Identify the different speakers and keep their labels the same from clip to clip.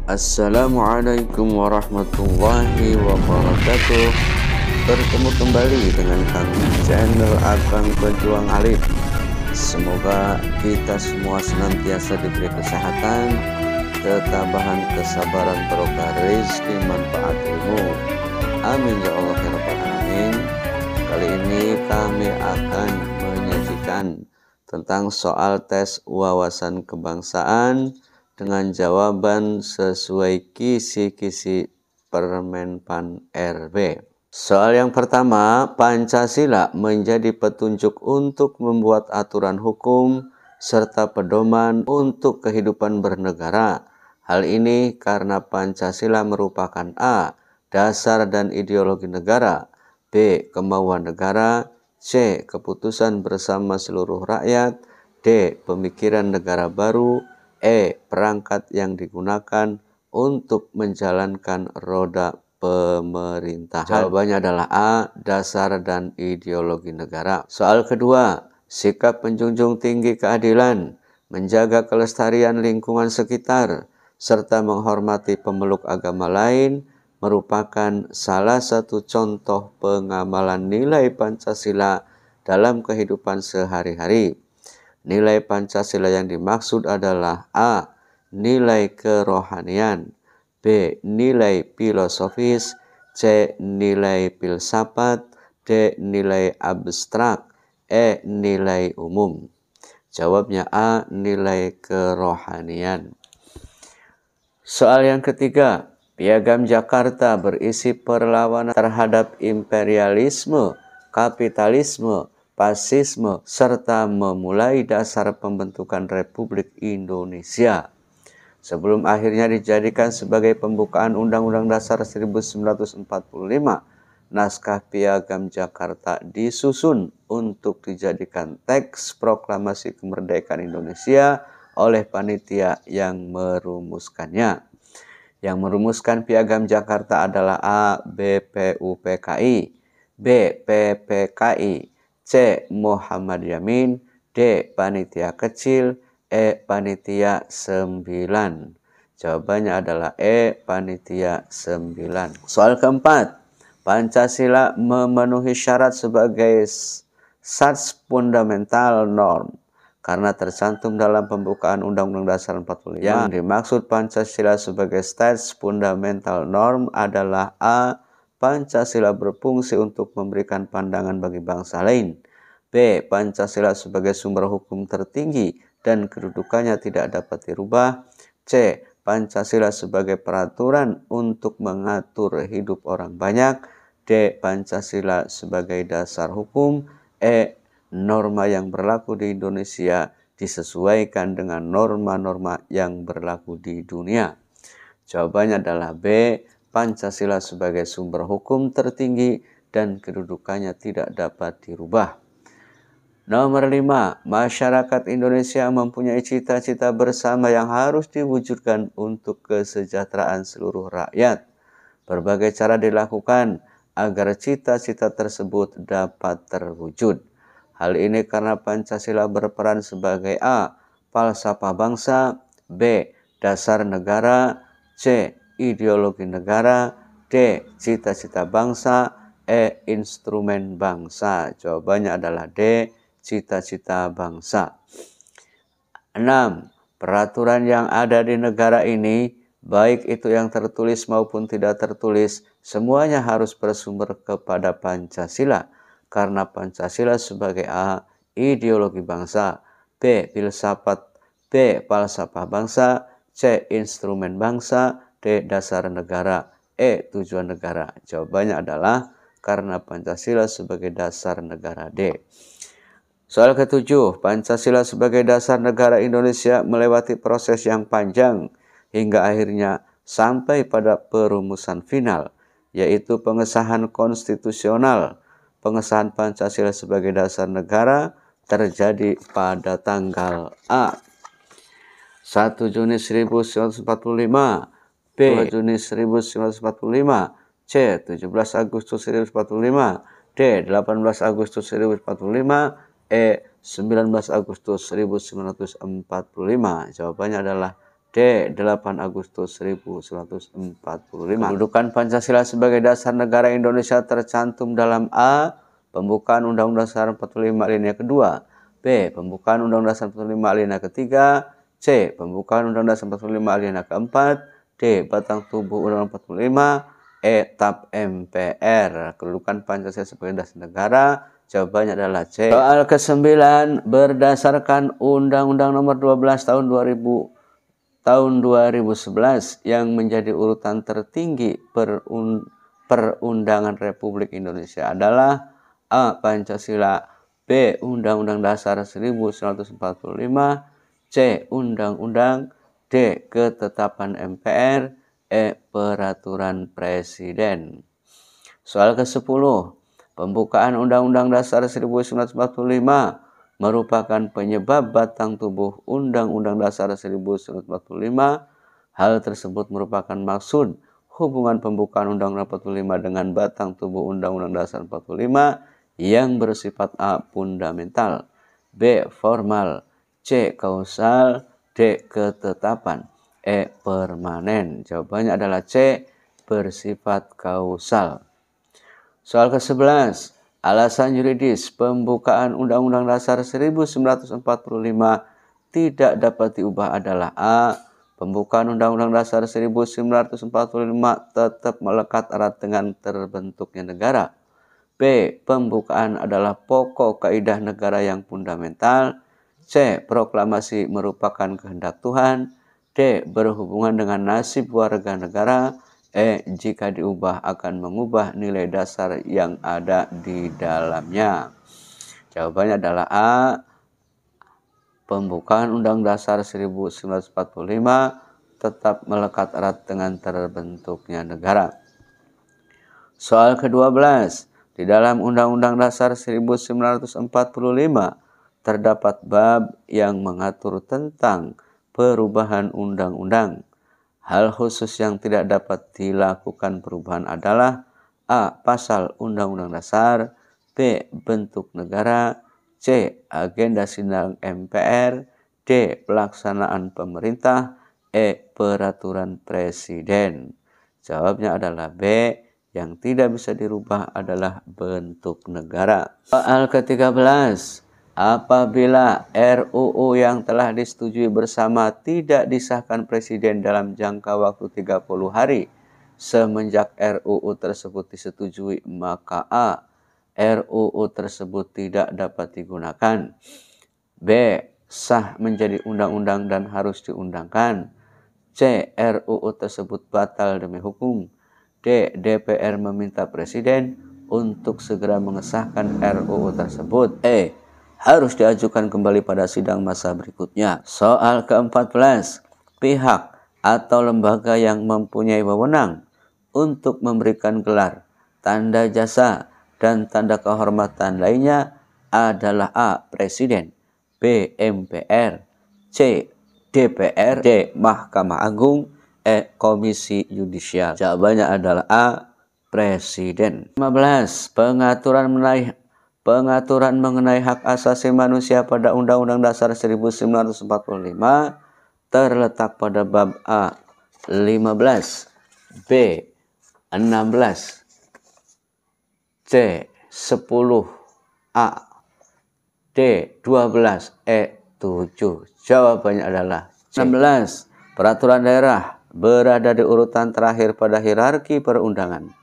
Speaker 1: Assalamualaikum warahmatullahi wabarakatuh. Bertemu kembali dengan kami channel Abang Pejuang Alif. Semoga kita semua senantiasa diberi kesehatan, ketabahan, kesabaran, barokah rezeki, manfaat ilmu. Amin ya Allah ya Rabbal alamin. Kali ini kami akan menyajikan tentang soal tes wawasan kebangsaan dengan jawaban sesuai kisi-kisi Permenpan RB. Soal yang pertama, Pancasila menjadi petunjuk untuk membuat aturan hukum serta pedoman untuk kehidupan bernegara. Hal ini karena Pancasila merupakan A. dasar dan ideologi negara, B. kemauan negara, C. keputusan bersama seluruh rakyat, D. pemikiran negara baru, E. perangkat yang digunakan untuk menjalankan roda pemerintahan. Jawabannya adalah A. dasar dan ideologi negara. Soal kedua, sikap menjunjung tinggi keadilan, menjaga kelestarian lingkungan sekitar, serta menghormati pemeluk agama lain merupakan salah satu contoh pengamalan nilai Pancasila dalam kehidupan sehari-hari. Nilai Pancasila yang dimaksud adalah A. nilai kerohanian, B. nilai filosofis, C. nilai filsafat, D. nilai abstrak, E. nilai umum. Jawabnya A. nilai kerohanian. Soal yang ketiga, Piagam Jakarta berisi perlawanan terhadap imperialisme, kapitalisme, fasisme, serta memulai dasar pembentukan Republik Indonesia. Sebelum akhirnya dijadikan sebagai pembukaan Undang-Undang Dasar 1945, naskah Piagam Jakarta disusun untuk dijadikan teks proklamasi kemerdekaan Indonesia oleh panitia yang merumuskannya. Yang merumuskan Piagam Jakarta adalah A. BPUPKI, B. PPKI, C. Muhammad Yamin, D. Panitia Kecil, E. Panitia 9. Jawabannya adalah E. Panitia 9. Soal keempat, Pancasila memenuhi syarat sebagai sats fundamental norm karena tercantum dalam pembukaan Undang-Undang Dasar 45. Yang dimaksud Pancasila sebagai stats fundamental norm adalah A. Pancasila berfungsi untuk memberikan pandangan bagi bangsa lain, B. Pancasila sebagai sumber hukum tertinggi dan kedudukannya tidak dapat dirubah, C. Pancasila sebagai peraturan untuk mengatur hidup orang banyak, D. Pancasila sebagai dasar hukum, E. norma yang berlaku di Indonesia disesuaikan dengan norma-norma yang berlaku di dunia. Jawabannya adalah B. Pancasila sebagai sumber hukum tertinggi dan kedudukannya tidak dapat dirubah. Nomor 5, masyarakat Indonesia mempunyai cita-cita bersama yang harus diwujudkan untuk kesejahteraan seluruh rakyat. Berbagai cara dilakukan agar cita-cita tersebut dapat terwujud. Hal ini karena Pancasila berperan sebagai A. falsafah bangsa, B. dasar negara, C. ideologi negara, D. cita-cita bangsa, E. instrumen bangsa. Jawabannya adalah D. cita-cita bangsa. 6. Peraturan yang ada di negara ini, baik itu yang tertulis maupun tidak tertulis, semuanya harus bersumber kepada Pancasila. Karena Pancasila sebagai A. ideologi bangsa, B. filsafat, B. falsafah bangsa, C. instrumen bangsa, D. dasar negara, E. tujuan negara. Jawabannya adalah karena Pancasila sebagai dasar negara, D. Soal ketujuh, Pancasila sebagai dasar negara Indonesia melewati proses yang panjang hingga akhirnya sampai pada perumusan final, yaitu pengesahan konstitusional. Pengesahan Pancasila sebagai dasar negara terjadi pada tanggal A. 1 Juni 1945, B. 2 Juni 1945, C. 17 Agustus 1945, D. 18 Agustus 1945, E. 19 Agustus 1945. Jawabannya adalah D. 8 Agustus 1945. Kedudukan Pancasila sebagai dasar negara Indonesia tercantum dalam A. Pembukaan Undang-Undang Dasar 45 alinea kedua. B. Pembukaan Undang-Undang Dasar 45 alinea ketiga. C. Pembukaan Undang-Undang Dasar 45 alinea keempat. D. Batang tubuh Undang-Undang 45. E. Tap MPR. Kedudukan Pancasila sebagai dasar negara. Jawabannya adalah C. Soal ke-9, berdasarkan Undang-Undang Nomor 12 tahun 2011 yang menjadi urutan tertinggi perundangan Republik Indonesia adalah A. Pancasila, B. Undang-Undang Dasar 1945, C. Undang-Undang, D. Ketetapan MPR, E. Peraturan Presiden. Soal ke-10, pembukaan Undang-Undang Dasar 1945 merupakan penyebab batang tubuh Undang-Undang Dasar 1945. Hal tersebut merupakan maksud hubungan pembukaan Undang-Undang 45 dengan batang tubuh Undang-Undang Dasar 45 yang bersifat A. Fundamental, B. Formal, C. Kausal, D. Ketetapan, E. Permanen. Jawabannya adalah C. Bersifat kausal. Soal ke-11. Alasan yuridis pembukaan Undang-Undang Dasar 1945 tidak dapat diubah adalah A. Pembukaan Undang-Undang Dasar 1945 tetap melekat erat dengan terbentuknya negara. B. Pembukaan adalah pokok kaidah negara yang fundamental. C. Proklamasi merupakan kehendak Tuhan. D. Berhubungan dengan nasib warga negara. E. Jika diubah akan mengubah nilai dasar yang ada di dalamnya. Jawabannya adalah A. Pembukaan Undang-Undang Dasar 1945 tetap melekat erat dengan terbentuknya negara. Soal ke-12. Di dalam Undang-Undang Dasar 1945 terdapat bab yang mengatur tentang perubahan undang-undang. Hal khusus yang tidak dapat dilakukan perubahan adalah A. Pasal Undang-Undang Dasar, B. Bentuk negara, C. Agenda sidang MPR, D. Pelaksanaan pemerintah, E. Peraturan Presiden. Jawabnya adalah B. Yang tidak bisa dirubah adalah bentuk negara. Soal ke-13. Apabila RUU yang telah disetujui bersama tidak disahkan Presiden dalam jangka waktu 30 hari semenjak RUU tersebut disetujui, maka A. RUU tersebut tidak dapat digunakan. B. Sah menjadi undang-undang dan harus diundangkan. C. RUU tersebut batal demi hukum. D. DPR meminta Presiden untuk segera mengesahkan RUU tersebut. E. Harus diajukan kembali pada sidang masa berikutnya. Soal ke-14. Pihak atau lembaga yang mempunyai wewenang untuk memberikan gelar, tanda jasa, dan tanda kehormatan lainnya adalah A. Presiden, B. MPR, C. DPR, D. Mahkamah Agung, E. Komisi Yudisial. Jawabannya adalah A. Presiden. 15. Pengaturan mengenai hak asasi manusia pada Undang-Undang Dasar 1945 terletak pada bab A. 15, B. 16, C. 10A, D. 12, E. 7. Jawabannya adalah C. 16. Peraturan daerah berada di urutan terakhir pada hierarki perundangan.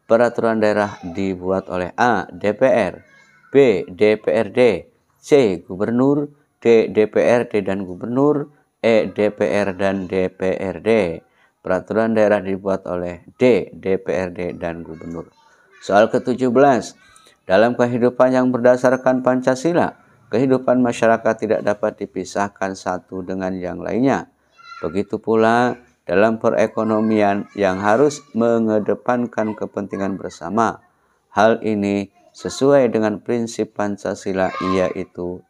Speaker 1: Peraturan daerah dibuat oleh A. DPR, B. DPRD, C. Gubernur, D. DPRD dan Gubernur, E. DPR dan DPRD. Peraturan daerah dibuat oleh D. DPRD dan Gubernur. Soal ke-17. Dalam kehidupan yang berdasarkan Pancasila, kehidupan masyarakat tidak dapat dipisahkan satu dengan yang lainnya. Begitu pula dalam perekonomian yang harus mengedepankan kepentingan bersama. Hal ini sesuai dengan prinsip Pancasila, yaitu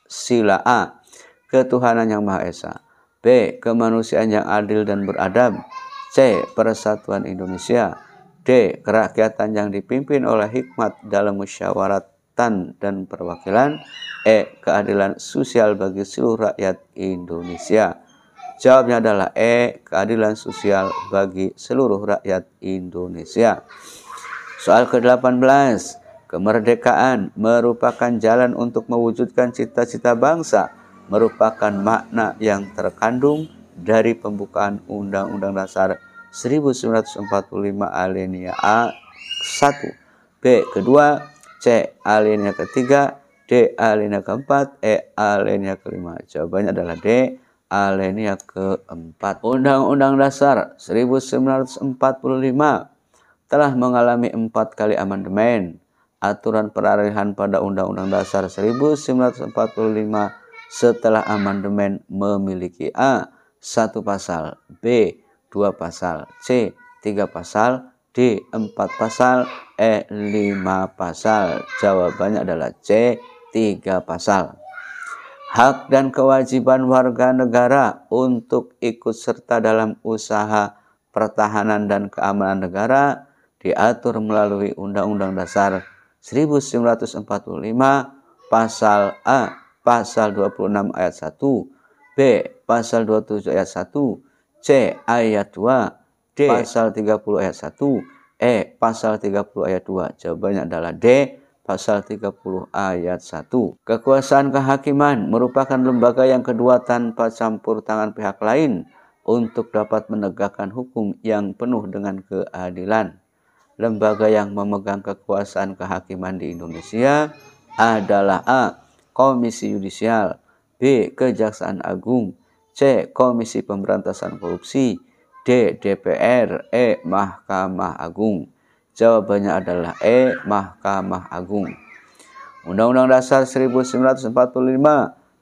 Speaker 1: sila A. Ketuhanan yang Maha Esa, B. Kemanusiaan yang adil dan beradab, C. Persatuan Indonesia, D. Kerakyatan yang dipimpin oleh hikmat dalam musyawaratan dan perwakilan, E. Keadilan sosial bagi seluruh rakyat Indonesia. Jawabnya adalah E, keadilan sosial bagi seluruh rakyat Indonesia. Soal ke-18, kemerdekaan merupakan jalan untuk mewujudkan cita-cita bangsa, merupakan makna yang terkandung dari pembukaan Undang-Undang Dasar 1945 alinea A 1, B kedua, C alinea ketiga, D alinea keempat, E alinea kelima. Jawabannya adalah D alinea keempat. Undang-Undang Dasar 1945 telah mengalami 4 kali amandemen. Aturan peralihan pada Undang-Undang Dasar 1945 setelah amandemen memiliki A. 1 pasal, B. 2 pasal, C. 3 pasal, D. 4 pasal, E. 5 pasal. Jawabannya adalah C. 3 pasal. Hak dan kewajiban warga negara untuk ikut serta dalam usaha pertahanan dan keamanan negara diatur melalui Undang-Undang Dasar 1945 pasal A, pasal 26 ayat 1, B, pasal 27 ayat 1, C, ayat 2, D, pasal 30 ayat 1, E, pasal 30 ayat 2. Jawabannya adalah D, pasal 30 ayat 1. Kekuasaan kehakiman merupakan lembaga yang kedua tanpa campur tangan pihak lain untuk dapat menegakkan hukum yang penuh dengan keadilan. Lembaga yang memegang kekuasaan kehakiman di Indonesia adalah A. Komisi Yudisial, B. Kejaksaan Agung, C. Komisi Pemberantasan Korupsi, D. DPR, E. Mahkamah Agung. Jawabannya adalah E. Mahkamah Agung. Undang-Undang Dasar 1945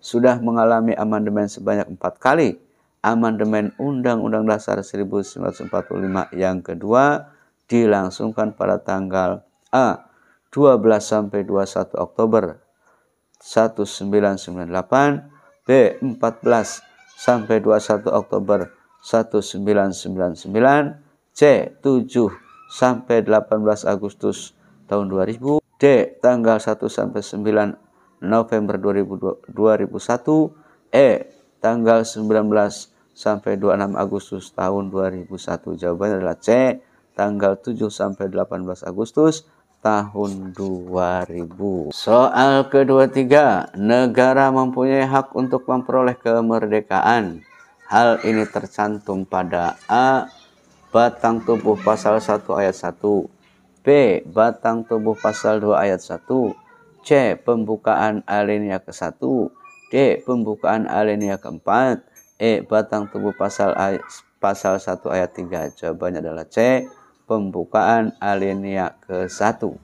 Speaker 1: sudah mengalami amandemen sebanyak 4 kali. Amandemen Undang-Undang Dasar 1945 yang kedua dilangsungkan pada tanggal A. 12 sampai 21 Oktober 1998, B. 14 sampai 21 Oktober 1999, C. 7 sampai 18 Agustus tahun 2000, D. tanggal 1 sampai 9 November 2001, E. tanggal 19 sampai 26 Agustus tahun 2001. Jawabannya adalah C. tanggal 7 sampai 18 Agustus tahun 2000. Soal kedua-tiga, negara mempunyai hak untuk memperoleh kemerdekaan. Hal ini tercantum pada A. batang tubuh pasal 1 ayat 1, B. batang tubuh pasal 2 ayat 1, C. pembukaan alinea ke-1, D. pembukaan alinea ke-4, E. batang tubuh pasal 1 ayat 3. Jawabannya adalah C. pembukaan alinea ke-1.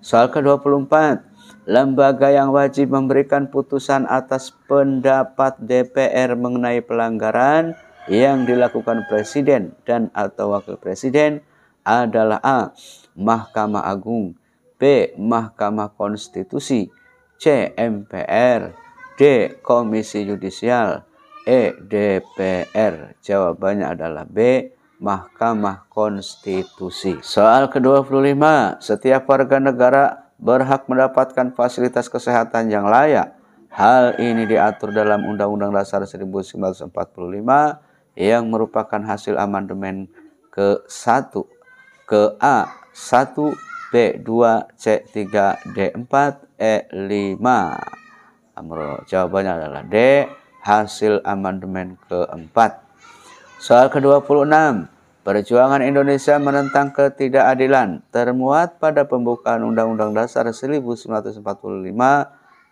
Speaker 1: Soal ke-24, lembaga yang wajib memberikan putusan atas pendapat DPR mengenai pelanggaran yang dilakukan Presiden dan atau Wakil Presiden adalah A. Mahkamah Agung, B. Mahkamah Konstitusi, C. MPR, D. Komisi Yudisial, E. DPR. Jawabannya adalah B. Mahkamah Konstitusi. Soal ke-25, setiap warga negara berhak mendapatkan fasilitas kesehatan yang layak. Hal ini diatur dalam Undang-Undang Dasar 1945 yang merupakan hasil amandemen ke-1, ke A 1, B 2, C 3, D 4, E 5. Jawabannya adalah D, hasil amandemen ke-4. Soal ke-26, perjuangan Indonesia menentang ketidakadilan termuat pada pembukaan Undang-Undang Dasar 1945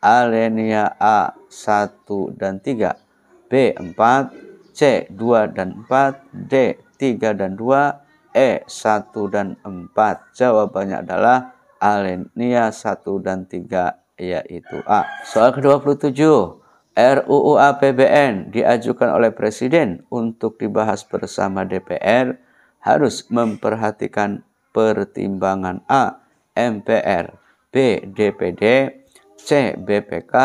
Speaker 1: alinea A 1 dan 3, B 4, C 2 dan 4, D 3 dan 2, E 1 dan 4. Jawabannya adalah alinea 1 dan 3, yaitu A. Soal ke-27, RUU APBN diajukan oleh Presiden untuk dibahas bersama DPR harus memperhatikan pertimbangan A. MPR, B. DPD, C. BPK,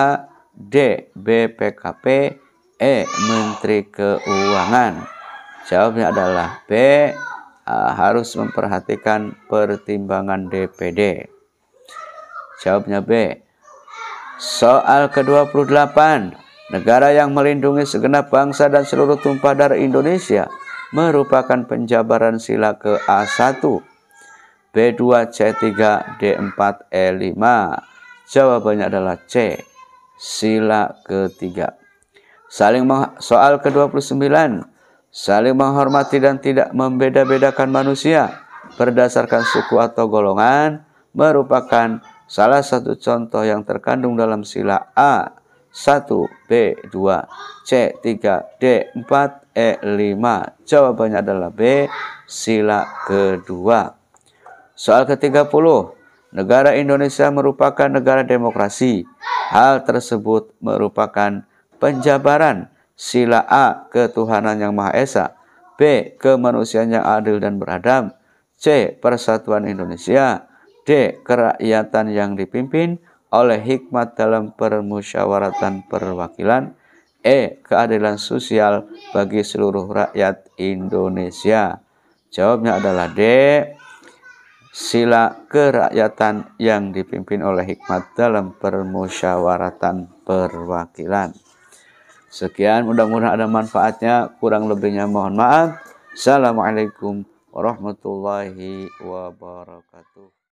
Speaker 1: D. BPKP, E. Menteri Keuangan. Jawabnya adalah B. Harus memperhatikan pertimbangan DPD. Jawabnya B. Soal ke-28, Negara yang melindungi segenap bangsa dan seluruh tumpah darah Indonesia merupakan penjabaran sila ke A1, B2, C3, D4, E5. Jawabannya adalah C, sila ketiga. Soal ke-29. Saling menghormati dan tidak membeda-bedakan manusia berdasarkan suku atau golongan merupakan salah satu contoh yang terkandung dalam sila A1, B2, C3, D4, E5. Jawabannya adalah B, sila kedua. Soal ke-30. Negara Indonesia merupakan negara demokrasi. Hal tersebut merupakan penjabaran sila A, ketuhanan yang Maha Esa, B, kemanusiaan yang adil dan beradab, C, persatuan Indonesia, D, kerakyatan yang dipimpin oleh hikmat dalam permusyawaratan perwakilan, E, keadilan sosial bagi seluruh rakyat Indonesia. Jawabnya adalah D, sila kerakyatan yang dipimpin oleh hikmat dalam permusyawaratan perwakilan. Sekian, mudah-mudahan ada manfaatnya. Kurang lebihnya mohon maaf. Assalamualaikum warahmatullahi wabarakatuh.